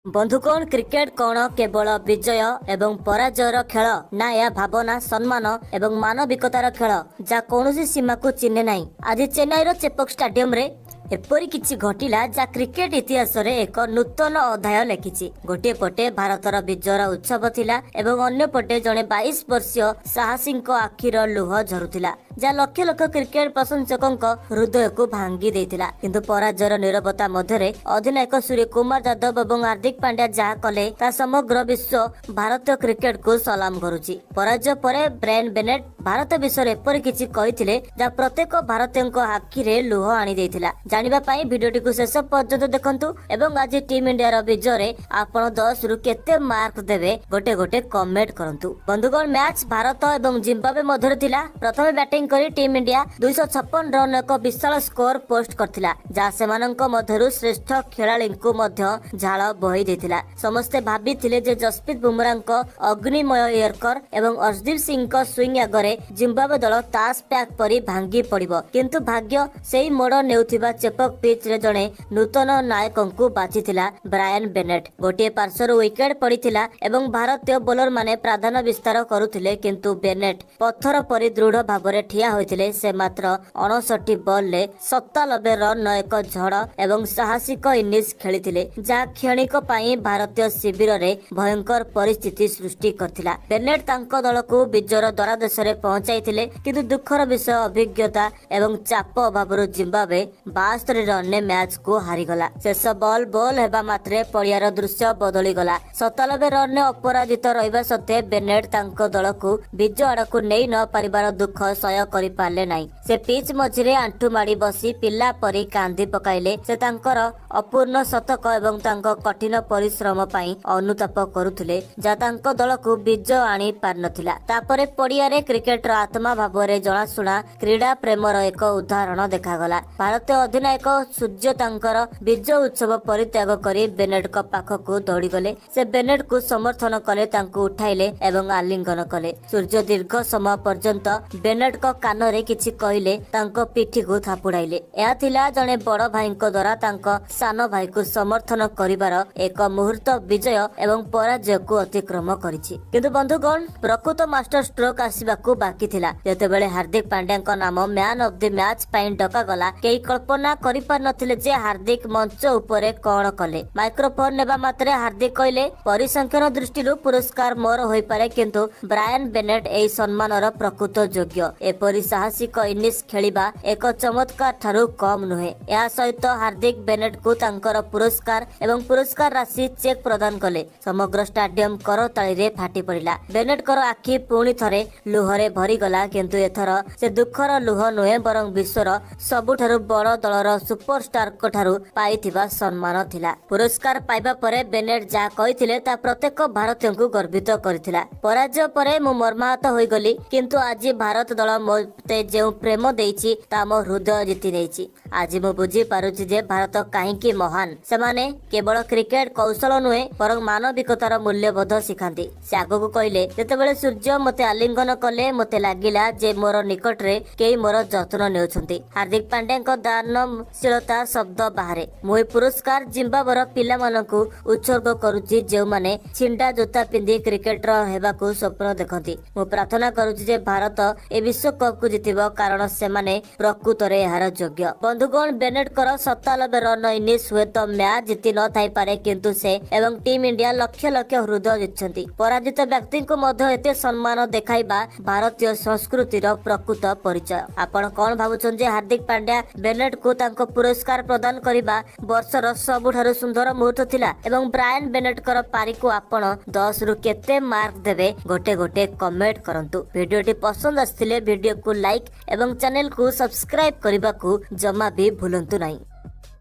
बंधुगण क्रिकेट कौन केवल विजय एवं पराजयर खेल ना यह भावना सम्मान एवं मानविकतार खेल जहाँ कौन सीमा को चिन्हे नहीं। आज चेन्नईर चेपक स्टाडियम रे एपरी किछि घटिला जहाँ क्रिकेट इतिहास रे एक नूतन अध्याय लिखिछि। गोटे पटे भारतर विजयर उत्सव थिला एवं अन्य पटे जड़े 22 वर्षीय साहसी आखिर लुह झरुथिला जहाँ लक्ष लक्ष क्रिकेट प्रशंसकों हृदय को भांगी देथिला। किंतु पराजयर नीरवता मध्यरे अधिनायक सूर्य कुमार यादव एवं हार्दिक पांड्या जहाँ कले ता समग्र विश्व भारतीय क्रिकेट को सलाम करुछि। पराजय परे ब्रायन बेनेट भारत विषय एपरि किछि कहिथिले जहाँ प्रत्येक भारतीय आखिरे लुह आनी देथिला। जानिबा पई भिडियोटी को शेष पर्यंत देखंतु एवं आज टीम इंडिया विजय रे आपण 10 रु केते मार्क देबे गोटे गोटे कमेंट करंतु। बंधुगण मैच भारत एवं जिम्बाब्वे मध्यरे थिला। प्रथम बैटिंग करी टीम इंडिया 256 रन एक विशाल स्कोर पोस्ट करथिला जहाँ सेमानंक मध्यरु श्रेष्ठ खेलाड़ी को मध्य झाल बही देथिला। समस्ते भाबिथिले जे जसप्रीत बुमराह अग्निमय यर्कर एवं अर्शदीप सिंह स्विंग आगरे जिम्बाब्वे दल तास पैक परी भांगी पड़िबो। किंतु भाग्य सेही मोड़ नेउथिबा चेपक पिच रे जणे नूतन नायकों को बाछिथिला ब्रायन बेनेट। गोटे पार्श्वर विकेट पड़िथिला एवं भारतीय बोलर माने प्राधान्य विस्तार करुथिले किंतु बेनेट पत्थर परी दृढ़ भावरे ठिया होइथिले। से मात्र 59 बॉल ले 97 रन एक झड़ एवं साहसिक इनिंग्स खेलिथिले जहाँ क्षणिक पाई भारतीय शिविर रे भयंकर परिस्थिति सृष्टि करथिला। बेनेट तांको दल को विजयर द्वारदेश रे पहुंचाइथिले किंतु दुखर विषय अभिज्ञता एवं चाप अभाव जिम्बाब्वे 72 रन ने मैच को हारीगला। शेष बॉल हेबा मात्रे पड़ियार दृश्य बदली गला। 97 रन ने अपराजित रहिबा सत्वे बेनेट तांको दल को विजय आड़क नहीं न पारिबार दुख सह्य करि पारले नाही। से पिच मझिरे आंठू माड़ी बसी पिला परी कांदी पकाइले। से तांकर अपूर्ण शतक एवं तांको कठिन परिश्रम पई अनुताप करुथिले जा तांको दल को विजय आनी पार नथिला। तापरे पड़ियारे क्रिकेटर आत्मा भावरे जणाशुणा क्रीडा प्रेमर एक उदाहरण देखागला। भारतीय अधिनायक सूर्य तांकर विजय उत्सव परित्याग करी बेनेट को पाखकु दौड़ी गले। से बेनेट को समर्थन कले तांको उठाइले एवं आलिंगन कले। सूर्य दीर्घ समय पर्यंत बेनेट को कान रे किछि कहिले तांको पिठी को थापुडाइले। या थिला जने बड़ भाई को द्वारा तांको सान भाई को समर्थन करिवार एक मुहूर्त विजय एवं पराजय को अतिक्रम करिछि। किंतु बंधुगण प्रकृत मास्टर स्ट्रोक आसीबाकू बाकी थिला। जेतेबेले हार्दिक पांड्या को नाम मैन ऑफ द मैच पई डका गला केही कल्पना करि पार नथिले जे हार्दिक मंच उपरे कोन कले। माइक्रोफोन नेबा मात्रे हार्दिक कहिले परिसंख्यान दृष्टिलु पुरस्कार मोर होई पारे किंतु ब्रायन बेनेट एही सम्मानर प्रकृत योग्य। एपरि साहसिक इनिंग्स खेलिबा एक चमत्कार ठारू कम नुहे। या सहित हार्दिक बेनेट को तांकर पुरस्कार एवं पुरस्कार राशि चेक प्रदान कले। समग्र स्टाडियम करताली रे फाटी पड़िला। बेनेट कर आखि पुणी थरे लुहरे भरी गला किंतु एथर से दुखर लुह नुहे बरं विश्वर सबुठारु बड़ दलर सुपरस्टार को ठारू पाइथिबा सम्मान थिला। पुरस्कार पाइबा परे बेनेट जा कहिथिले ता प्रत्येक भारतीय को गर्वित करथिला। पराजय परे मु मर्माहत होई गली किंतु आज भारत दल मते जे प्रेम देइछि ता मो हृदय जीति नेछि। आज मु बुझी पारुछि जे भारत काहेकि महान। सेमाने केवल क्रिकेट कौशल नुहे बरं मानविकतार मूल्यबोध शिखांती। से आगको कहले जेतेबेले सूर्य मते आलिंगन कले मते लागिला जे मोर निकट रे केही मोर जत्न नेउछंती। हार्दिक पांड्या को दानशीलता शब्द बाहरे मु पुरस्कार जिम्बाब्वेर पिला मानकु उत्सर्ग करूछि जे माने छिंडा जोता पिंदी क्रिकेटर हेबाकू स्वप्न देखंती। मु प्रार्थना करूछि जे भारत ए विश्व कप को जितिबो कारण से माने प्रकृत रे एहार योग्य। बंधुगण बेनेट कर 97 रन इनिंग्स हुए तो मैच जीति न थाई पारे किंतु से एवं टीम इंडिया लक्ष लक्ष हृदय जितछंती। पराजित व्यक्ति को मध्य एते सम्मान देखाइबा भारतीय संस्कृतिर प्रकृत परिचय। आपण कोन भाबुछन जे हार्दिक पांड्या बेनेट को तांको पुरस्कार प्रदान करिबा वर्षर सबुठारु सुंदर मुहूर्त थिला एवं ब्रायन बेनेट कर पारी को आपण 10 रु केते मार्क देबे गोटे गोटे कमेंट करंतु। वीडियोटी पसंद आस्थिले वीडियो को लाइक एवं चैनल को सब्सक्राइब करने को जमा भी भूलंतु नहीं।